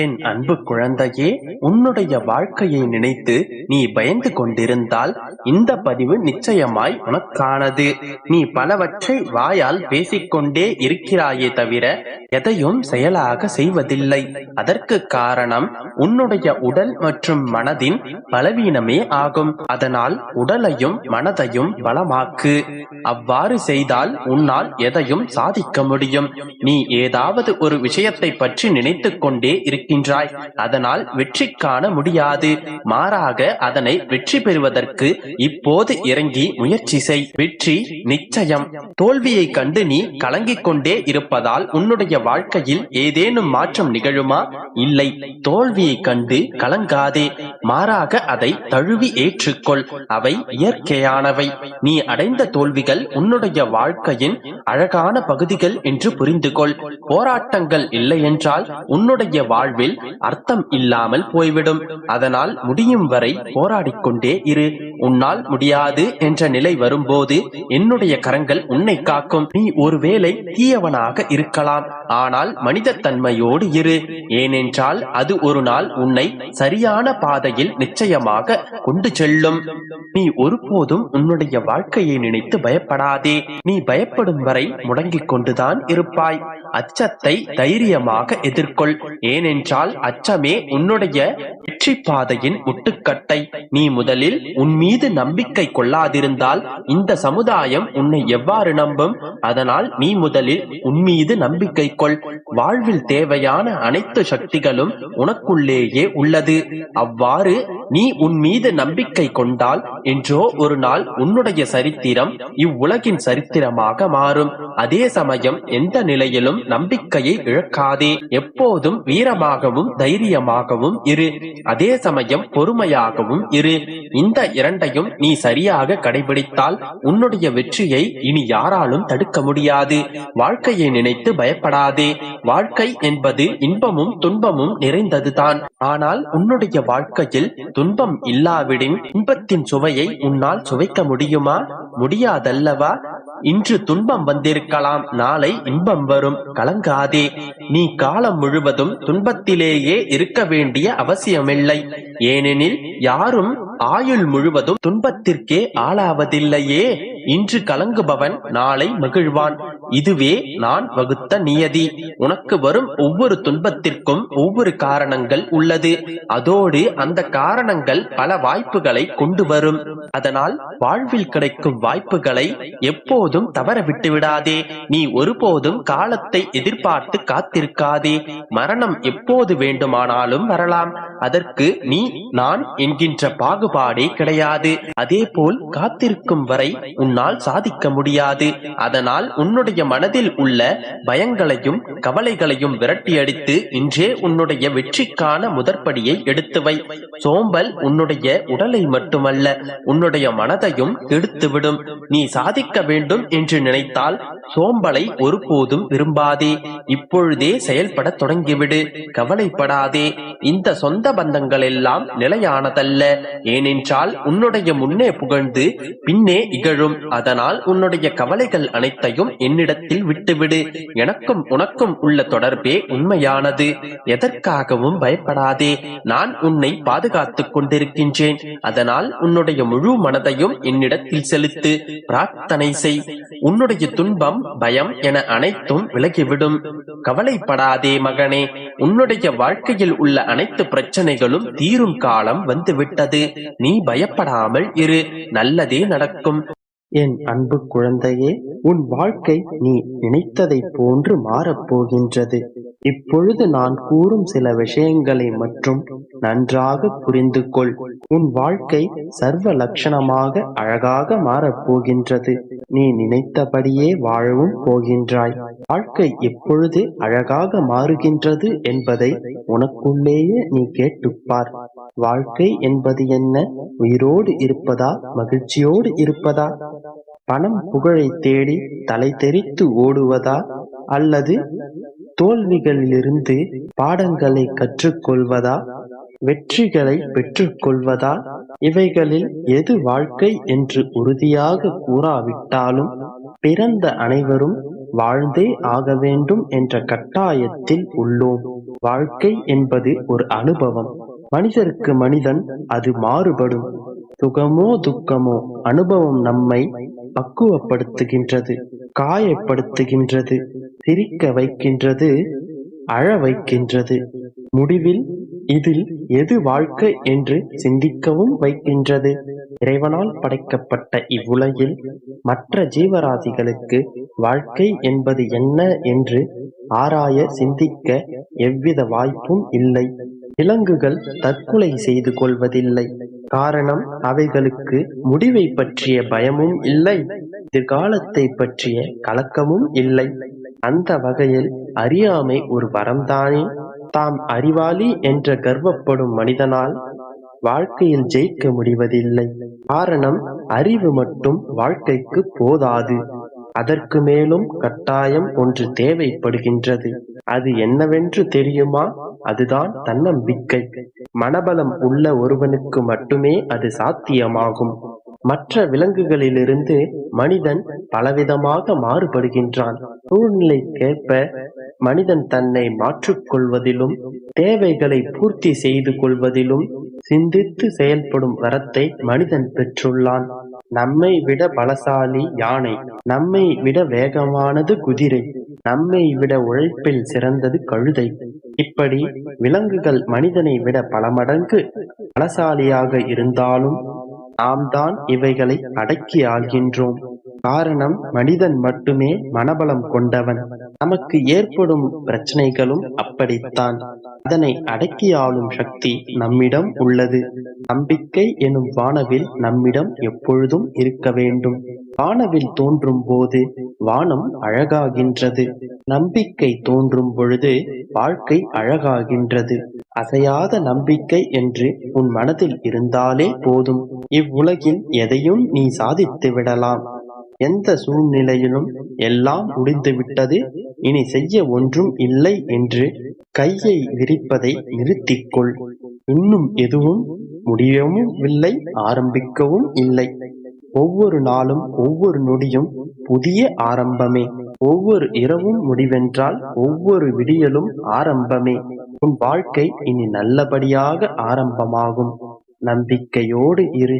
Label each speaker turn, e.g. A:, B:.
A: என் அன்பு குழந்தையே, உன்னுடைய வாழ்க்கையை நினைத்து நீ பயந்து கொண்டிருந்தால் இந்த பதிவு நிச்சயமாய் உனக்கானது. நீ பலவற்றை வாயால் பேசிக்கொண்டே இருக்கிறாயே தவிர எதையும் செயலாக செய்வதில்லை. அதற்கு காரணம் உன்னுடைய உடல் மற்றும் மனதின் பலவீனமே ஆகும். அதனால் உடலையும் மனதையும் பலமாக்கு. அவ்வாறு செய்தால் உன்னால் எதையும் சாதிக்க முடியும். நீ ஏதாவது ஒரு விஷயத்தை பற்றி நினைத்துக் கொண்டே இருக்கின்றாய். அதனால் வெற்றி காண முடியாது. மாறாக அதனை வெற்றி பெறுவதற்கு இப்போது இறங்கி முயற்சி செய். வெற்றி நிச்சயம். தோல்வியை கண்டு நீ கலங்கிக் கொண்டே இருப்பதால் உன்னுடைய வாழ்க்கையில் ஏதேனும் மாற்றம் நிகழுமா? இல்லை. தோல்வியை கண்டு கலங்காதே. மாறாக அதை தழுவி ஏற்றுக்கொள். அவை இயற்கையானவை. நீ அடைந்த தோல்விகள் உன்னுடைய வாழ்க்கையின் அழகான பகுதிகள் என்று புரிந்து கொள். போராட்டங்கள் இல்லை என்றால் உன்னுடைய வாழ்வில் அர்த்தம் இல்லாமல் போய்விடும். அதனால் முடியும் வரை போராடிக்கொண்டே இரு. உன்னால் முடியாது என்ற நிலை வரும்போது என்னுடைய கரங்கள் உன்னை காக்கும். நீ ஒருவேளை தீயவனாக இருக்கலாம், ஆனால் மனித தன்மையோடு இரு. ஏனென்றால் அது ஒரு நாள் உன்னை சரியான பாதையில் நிச்சயமாக கொண்டு செல்லும். நீ ஒருபோதும் உன்னுடைய வாழ்க்கையை நினைத்து பயப்படாதே. நீ பயப்படும் வரை முடங்கிக் கொண்டுதான் இருப்பாய். அச்சத்தை தைரியமாக எதிர்கொள். ஏனென்றால் அச்சமே உன்னுடைய வெற்றி பாதையின் முட்டுக்கட்டை. நீ முதலில் உன் மீது நம்பிக்கை கொள்ளாதிருந்தால் இந்த சமுதாயம் உன்னை எவ்வாறு நம்பும்? அதனால் நீ முதலில் உன் மீது நம்பிக்கை கொள். வாழ்வில் தேவையான அனைத்து சக்திகளும் உனக்குள்ளேயே உள்ளது. அவ்வாறு நீ உன் மீது நம்பிக்கை கொண்டால் என்றோ ஒரு நாள் உன்னுடைய சரித்திரம் இவ்வுலகின் சரித்திரமாக மாறும். அதே சமயம் எந்த நிலையிலும் நம்பிக்கையை இழக்காதே. எப்போதும் வீரமாகவும் தைரியமாகவும் இரு. அதே சமயம் பொறுமையாகவும் இரு. இந்த இரண்டையும் நீ சரியாக கடைபிடித்தால் உன்னுடைய வெற்றியை இனி யாராலும் தடுக்க முடியாது. வாழ்க்கையை நினைத்து பயப்படாதே. வாழ்க்கை என்பது இன்பமும் துன்பமும் நிறைந்ததுதான். ஆனால் உன்னுடைய வாழ்க்கையில் துன்பம் இல்லாவிடின் இன்பத்தின் சுவையை உன்னால் சுவைக்க முடியுமா? முடியாதல்லவா? இன்று துன்பம் வந்திருக்கலாம், நாளை இன்பம் வரும். கலங்காதே. நீ காலம் முழுவதும் துன்பத்திலேயே இருக்க வேண்டிய அவசியமில்லை. ஏனெனில் யாரும் ஆயுள் முழுவதும் துன்பத்திற்கே ஆளாவதில்லையே. இன்று கலங்குபவன் நாளை மகிழ்வான். இதுவே நான் வகுத்த நியதி. உனக்கு வரும் ஒவ்வொரு துன்பத்திற்கும் ஒவ்வொரு காரணங்கள் உள்ளது. அதோடு அந்த காரணங்கள் பல வாய்ப்புகளை கொண்டு வரும். அதனால் வாழ்வில் கிடைக்கும் வாய்ப்புகளை எப்போதும் தவற விட்டு விடாதே. நீ ஒருபோதும் காலத்தை எதிர்பார்த்து காத்திருக்காதே. மரணம் எப்போது வேண்டுமானாலும் வரலாம். அதற்கு நீ நான் என்கின்ற பாகுபாடே கிடையாது. அதே போல் காத்திருக்கும் வரை உன்னால் சாதிக்க முடியாது. அதனால் உன்னுடைய மனதில் உள்ள பயங்களையும் கவலைகளையும் விரட்டியடித்து இன்றே உன்னுடைய வெற்றிக்கான முதற்படியை எடுத்து வை. சோம்பல் உன்னுடைய உடலை மட்டுமல்ல, உன்னுடைய மனதையும் கெடுத்துவிடும். நீ சாதிக்க வேண்டும் என்று நினைத்தால் சோம்பலை ஒருபோதும் விரும்பாதே. இப்பொழுதே செயல்பட தொடங்கிவிடு. கவலைப்படாதே. இந்த சொந்த பந்தங்கள் எல்லாம் நிலையானதல்ல. ஏனென்றால் உன்னுடைய முன்னே புகழ்ந்து பின்னே இகழும். அதனால் உன்னுடைய கவலைகள் அனைத்தையும் என்னிடத்தில் விட்டுவிடு. எனக்கும் உனக்கும் உள்ள தொடர்பே உண்மையானது. எதற்காகவும் பயப்படாதே. நான் உன்னை பாதுகாத்துக் கொண்டிருக்கின்றேன். அதனால் உன்னுடைய முழு மனதையும் என்னிடத்தில் செலுத்து. பிரார்த்தனை செய். உன்னுடைய துன்பம் பயம் என அனைத்தும் விலகிவிடும். கவலைப்படாதே மகனே. உன்னுடைய வாழ்க்கையில் உள்ள அனைத்து பிரச்சனைகளும் தீரும் காலம் வந்துவிட்டது. நீ பயப்படாமல் இரு. நல்லதே நடக்கும். என் அன்பு குழந்தையே, உன் வாழ்க்கை நீ நினைத்ததை போன்று மாறப்போகின்றது. இப்பொழுது நான் கூறும் சில விஷயங்களை மட்டும் நன்றாக புரிந்து கொள். உன் வாழ்க்கை சர்வ லட்சணமாக அழகாக மாறப்போகின்றது. நீ நினைத்தபடியே வாழவும் போகின்றாய். வாழ்க்கை எப்பொழுது அழகாக மாறுகின்றது என்பதை உனக்குள்ளேயே நீ கேட்டுப்பார். வாழ்க்கை என்பது என்ன? உயிரோடு இருப்பதா? மகிழ்ச்சியோடு இருப்பதா? பணம் புகழை தேடி தலை தெறித்து ஓடுவதா? அல்லது தோல்விகளிலிருந்து பாடங்களை கற்றுக்கொள்வதா? வெற்றிகளை பெற்றுக்கொள்வதா? இவைகளில் எது வாழ்க்கை என்று உறுதியாக கூறாவிட்டாலும் பிறந்த அனைவரும் வாழ்ந்தே ஆக வேண்டும் என்ற கட்டாயத்தில் உள்ளோம். வாழ்க்கை என்பது ஒரு அனுபவம். மனிதருக்கு மனிதன் அது மாறுபடும். சுகமோ துக்கமோ அனுபவம் நம்மை பக்குவப்படுத்துகின்றது, காயப்படுத்துகின்றது, சிரிக்க வைக்கின்றது, அழ வைக்கின்றது. முடிவில் இதில் எது வாழ்க்கை என்று சிந்திக்கவும் வைக்கின்றது. இறைவனால் படைக்கப்பட்ட இவ்வுலகில் மற்ற ஜீவராசிகளுக்கு வாழ்க்கை என்பது என்ன என்று ஆராய சிந்திக்க எவ்வித வாய்ப்பும் இல்லை. விலங்குகள் தற்கொலை செய்து கொள்வதில்லை. காரணம், அவைகளுக்கு முடிவை பற்றிய பயமும் இல்லை, எதிர்காலத்தை பற்றிய கலக்கமும் இல்லை. அந்த வகையில் அறியாமை ஒரு வரம்தானே. தாம் அறிவாளி என்ற கர்வப்படும் மனிதனால் வாழ்க்கையில் ஜெயிக்க முடிவதில்லை. காரணம், அறிவு மட்டும் வாழ்க்கைக்கு போதாது. அதற்கு மேலும் கட்டாயம் ஒன்று தேவைப்படுகின்றது. அது என்னவென்று தெரியுமா? அதுதான் தன்னம்பிக்கை. மனபலம் உள்ள ஒருவனுக்கு மட்டுமே அது சாத்தியமாகும். மற்ற விலங்குகளிலிருந்து மனிதன் பலவிதமாக மாறுபடுகின்றான். சூழ்நிலைக்கேற்ப மனிதன் தன்னை மாற்றிக்கொள்வதிலும் தேவைகளை பூர்த்தி செய்து கொள்வதிலும் சிந்தித்து செயல்படும் வரத்தை மனிதன் பெற்றுள்ளான். நம்மை விட பலசாலி யானை, நம்மை விட வேகமானது குதிரை, நம்மை விட உழைப்பில் சிறந்தது கழுதை. இப்படி விலங்குகள் மனிதனை விட பல மடங்கு பலசாலியாக இருந்தாலும் நாம் தான் இவைகளை அடக்கி ஆள்கின்றோம். காரணம், மனிதன் மட்டுமே மனபலம் கொண்டவன். நமக்கு ஏற்படும் பிரச்சனைகளும் அப்படித்தான். அதனை அடக்கி ஆளும் சக்தி நம்மிடம் உள்ளது. நம்பிக்கை எனும் வானவில் நம்மிடம் எப்பொழுதும் இருக்க வேண்டும். வானவில் தோன்றும் போது வானம் அழகாகின்றது. நம்பிக்கை தோன்றும் பொழுது வாழ்க்கை அழகாகின்றது. அசையாத நம்பிக்கை என்று உன் மனதில் இருந்தாலே போதும். இவ்வுலகில் எதையும் நீ சாதித்து விடலாம். எந்த சூழ்நிலையிலும் எல்லாம் முடிந்துவிட்டது, இனி செய்ய ஒன்றும் இல்லை என்று கையை விரிப்பதை நிறுத்திக்கொள். இன்னும் எதுவும் முடியவும் இல்லை, ஆரம்பிக்கவும் இல்லை. ஒவ்வொரு நாளும் ஒவ்வொரு நொடியும் புதிய ஆரம்பமே. ஒவ்வொரு இரவும் முடிவென்றால் ஒவ்வொரு விடியலும் ஆரம்பமே. உன் வாழ்க்கை இனி நல்லபடியாக ஆரம்பமாகும். நம்பிக்கையோடு இரு.